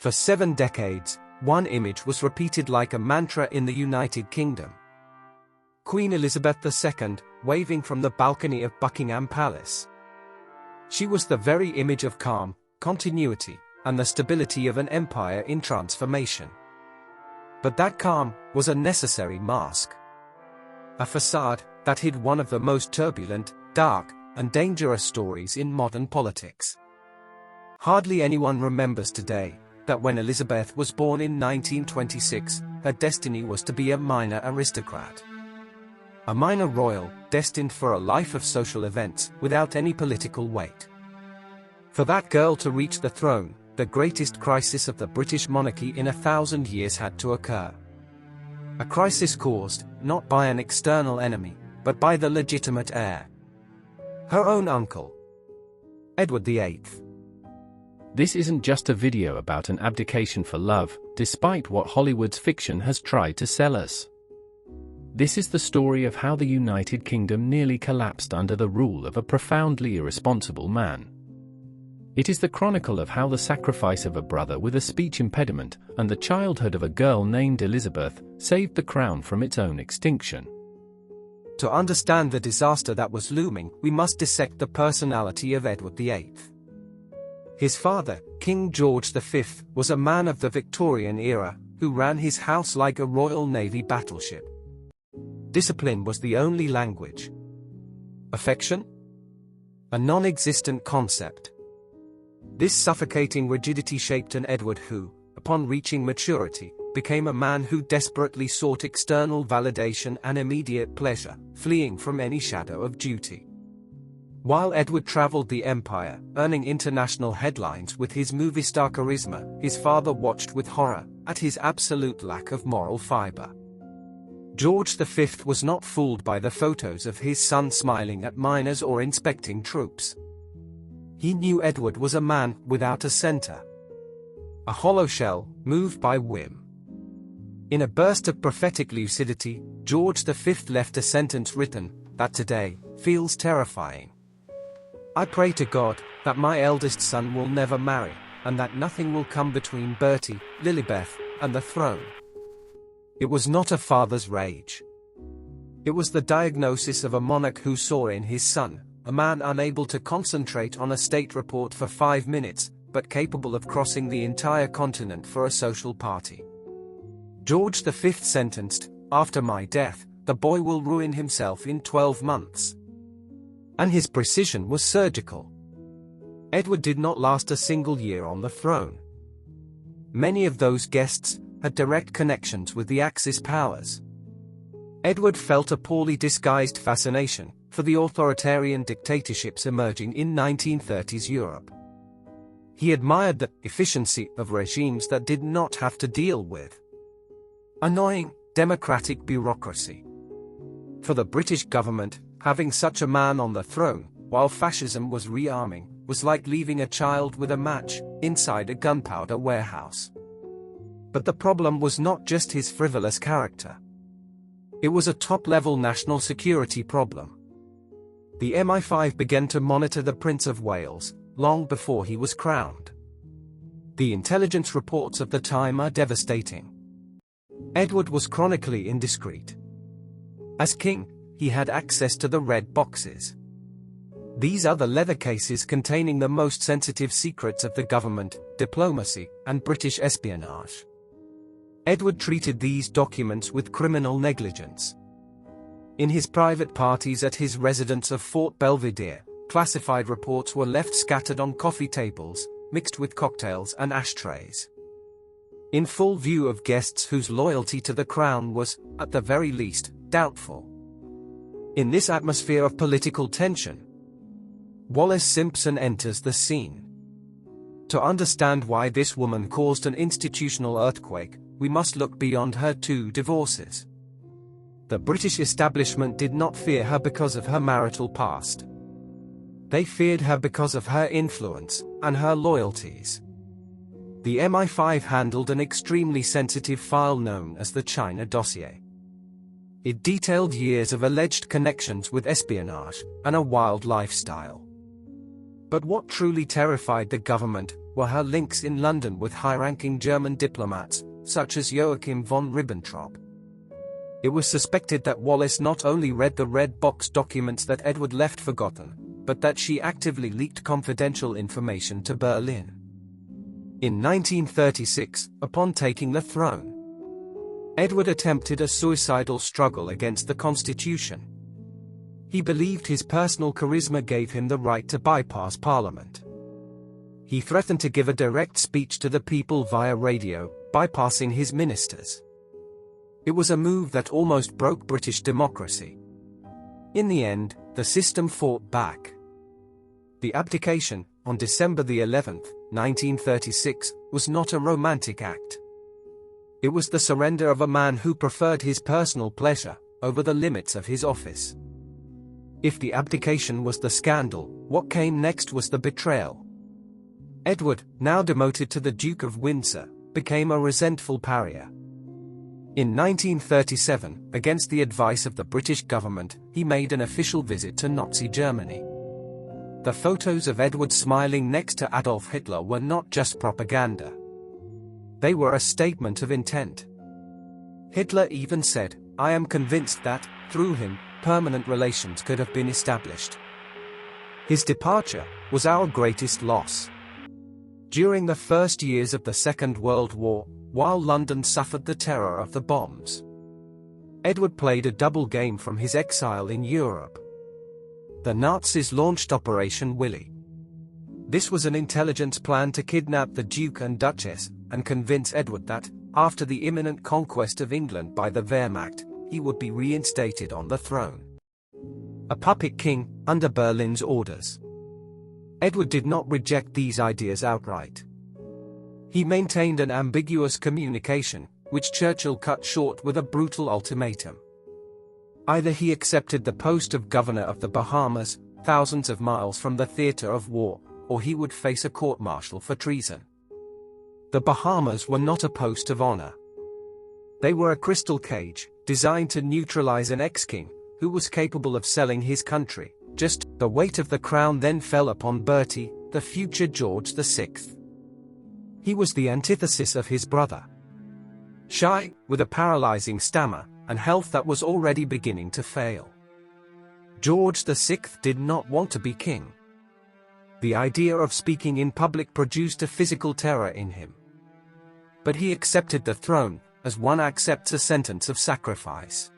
For 7 decades, one image was repeated like a mantra in the United Kingdom. Queen Elizabeth II, waving from the balcony of Buckingham Palace. She was the very image of calm, continuity, and the stability of an empire in transformation. But that calm was a necessary mask. A facade that hid one of the most turbulent, dark, and dangerous stories in modern politics. Hardly anyone remembers today that when Elizabeth was born in 1926, her destiny was to be a minor aristocrat. A minor royal, destined for a life of social events without any political weight. For that girl to reach the throne, the greatest crisis of the British monarchy in 1,000 years had to occur. A crisis caused, not by an external enemy, but by the legitimate heir. Her own uncle, Edward VIII. This isn't just a video about an abdication for love, despite what Hollywood's fiction has tried to sell us. This is the story of how the United Kingdom nearly collapsed under the rule of a profoundly irresponsible man. It is the chronicle of how the sacrifice of a brother with a speech impediment and the childhood of a girl named Elizabeth saved the crown from its own extinction. To understand the disaster that was looming, we must dissect the personality of Edward VIII. His father, King George V, was a man of the Victorian era, who ran his house like a Royal Navy battleship. Discipline was the only language. Affection? A non-existent concept. This suffocating rigidity shaped an Edward who, upon reaching maturity, became a man who desperately sought external validation and immediate pleasure, fleeing from any shadow of duty. While Edward traveled the empire, earning international headlines with his movie star charisma, his father watched with horror at his absolute lack of moral fiber. George V was not fooled by the photos of his son smiling at miners or inspecting troops. He knew Edward was a man without a center. A hollow shell, moved by whim. In a burst of prophetic lucidity, George V left a sentence written, that today, feels terrifying. I pray to God, that my eldest son will never marry, and that nothing will come between Bertie, Lilibeth, and the throne. It was not a father's rage. It was the diagnosis of a monarch who saw in his son, a man unable to concentrate on a state report for 5 minutes, but capable of crossing the entire continent for a social party. George V sentenced, after my death, the boy will ruin himself in 12 months. And his precision was surgical. Edward did not last a single year on the throne. Many of those guests had direct connections with the Axis powers. Edward felt a poorly disguised fascination for the authoritarian dictatorships emerging in 1930s Europe. He admired the efficiency of regimes that did not have to deal with annoying, democratic bureaucracy. For the British government, having such a man on the throne, while fascism was rearming, was like leaving a child with a match inside a gunpowder warehouse. But the problem was not just his frivolous character. It was a top-level national security problem. The MI5 began to monitor the Prince of Wales, long before he was crowned. The intelligence reports of the time are devastating. Edward was chronically indiscreet. As king, he had access to the red boxes. These are the leather cases containing the most sensitive secrets of the government, diplomacy, and British espionage. Edward treated these documents with criminal negligence. In his private parties at his residence of Fort Belvedere, classified reports were left scattered on coffee tables, mixed with cocktails and ashtrays. In full view of guests whose loyalty to the crown was, at the very least, doubtful. In this atmosphere of political tension, Wallis Simpson enters the scene. To understand why this woman caused an institutional earthquake, we must look beyond her 2 divorces. The British establishment did not fear her because of her marital past. They feared her because of her influence and her loyalties. The MI5 handled an extremely sensitive file known as the China dossier. It detailed years of alleged connections with espionage and a wild lifestyle. But what truly terrified the government were her links in London with high-ranking German diplomats, such as Joachim von Ribbentrop. It was suspected that Wallis not only read the red box documents that Edward left forgotten, but that she actively leaked confidential information to Berlin. In 1936, upon taking the throne, Edward attempted a suicidal struggle against the Constitution. He believed his personal charisma gave him the right to bypass Parliament. He threatened to give a direct speech to the people via radio, bypassing his ministers. It was a move that almost broke British democracy. In the end, the system fought back. The abdication, on December the 11th, 1936, was not a romantic act. It was the surrender of a man who preferred his personal pleasure over the limits of his office. If the abdication was the scandal, what came next was the betrayal. Edward, now demoted to the Duke of Windsor, became a resentful pariah. In 1937, against the advice of the British government, he made an official visit to Nazi Germany. The photos of Edward smiling next to Adolf Hitler were not just propaganda. They were a statement of intent. Hitler even said, "I am convinced that, through him, permanent relations could have been established." His departure was our greatest loss. During the first years of the Second World War, while London suffered the terror of the bombs, Edward played a double game from his exile in Europe. The Nazis launched Operation Willy. This was an intelligence plan to kidnap the Duke and Duchess, and convince Edward that, after the imminent conquest of England by the Wehrmacht, he would be reinstated on the throne. A puppet king, under Berlin's orders. Edward did not reject these ideas outright. He maintained an ambiguous communication, which Churchill cut short with a brutal ultimatum. Either he accepted the post of governor of the Bahamas, thousands of miles from the theater of war, or he would face a court-martial for treason. The Bahamas were not a post of honor. They were a crystal cage, designed to neutralize an ex-king, who was capable of selling his country. Just the weight of the crown then fell upon Bertie, the future George VI. He was the antithesis of his brother. Shy, with a paralyzing stammer, and health that was already beginning to fail. George VI did not want to be king. The idea of speaking in public produced a physical terror in him. But he accepted the throne, as one accepts a sentence of sacrifice.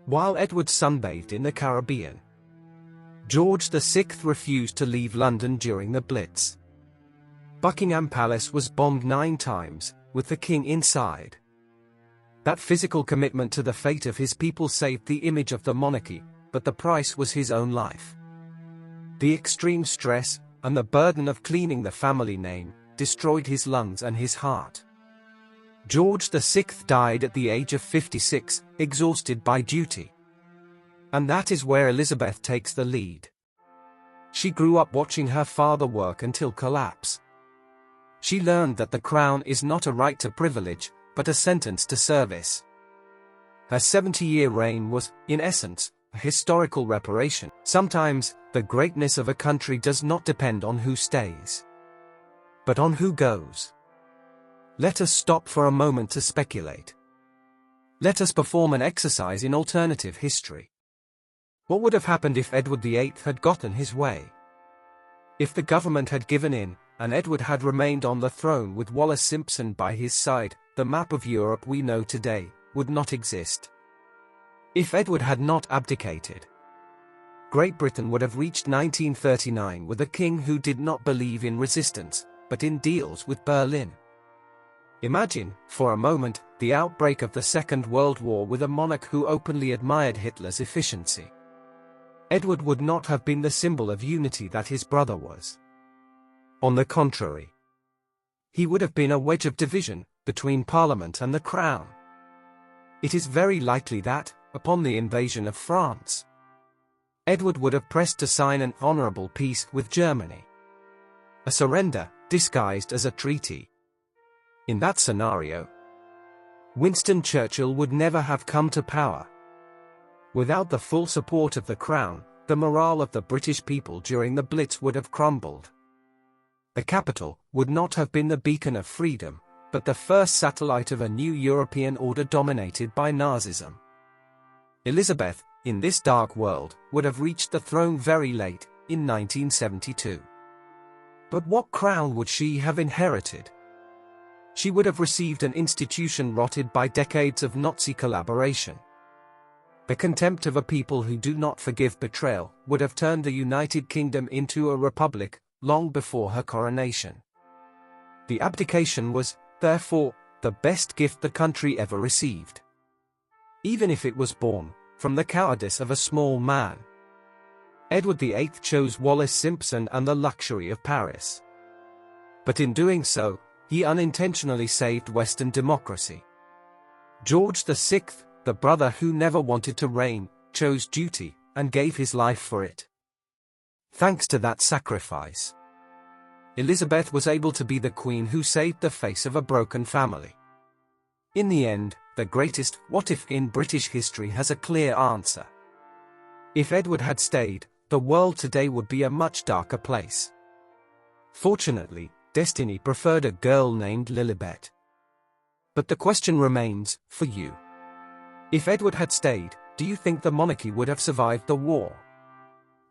While Edward sunbathed in the Caribbean, George VI refused to leave London during the Blitz. Buckingham Palace was bombed 9 times, with the king inside. That physical commitment to the fate of his people saved the image of the monarchy, but the price was his own life. The extreme stress, and the burden of cleaning the family name, destroyed his lungs and his heart. George VI died at the age of 56, exhausted by duty. And that is where Elizabeth takes the lead. She grew up watching her father work until collapse. She learned that the crown is not a right to privilege, but a sentence to service. Her 70-year reign was, in essence, a historical reparation. Sometimes, the greatness of a country does not depend on who stays, but on who goes. Let us stop for a moment to speculate. Let us perform an exercise in alternative history. What would have happened if Edward VIII had gotten his way? If the government had given in, and Edward had remained on the throne with Wallis Simpson by his side, the map of Europe we know today would not exist. If Edward had not abdicated, Great Britain would have reached 1939 with a king who did not believe in resistance, but in deals with Berlin. Imagine, for a moment, the outbreak of the Second World War with a monarch who openly admired Hitler's efficiency. Edward would not have been the symbol of unity that his brother was. On the contrary, he would have been a wedge of division between Parliament and the Crown. It is very likely that, upon the invasion of France, Edward would have pressed to sign an honorable peace with Germany. A surrender, disguised as a treaty. In that scenario, Winston Churchill would never have come to power. Without the full support of the Crown, the morale of the British people during the Blitz would have crumbled. The capital would not have been the beacon of freedom, but the first satellite of a new European order dominated by Nazism. Elizabeth, in this dark world, would have reached the throne very late, in 1972. But what crown would she have inherited? She would have received an institution rotted by decades of Nazi collaboration. The contempt of a people who do not forgive betrayal would have turned the United Kingdom into a republic long before her coronation. The abdication was, therefore, the best gift the country ever received. Even if it was born from the cowardice of a small man. Edward VIII chose Wallis Simpson and the luxury of Paris. But in doing so, he unintentionally saved Western democracy. George VI, the brother who never wanted to reign, chose duty and gave his life for it. Thanks to that sacrifice, Elizabeth was able to be the queen who saved the face of a broken family. In the end, the greatest what if in British history has a clear answer. If Edward had stayed, the world today would be a much darker place. Fortunately, destiny preferred a girl named Lilibet. But the question remains, for you. If Edward had stayed, do you think the monarchy would have survived the war?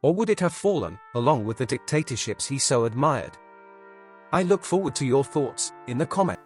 Or would it have fallen, along with the dictatorships he so admired? I look forward to your thoughts in the comments.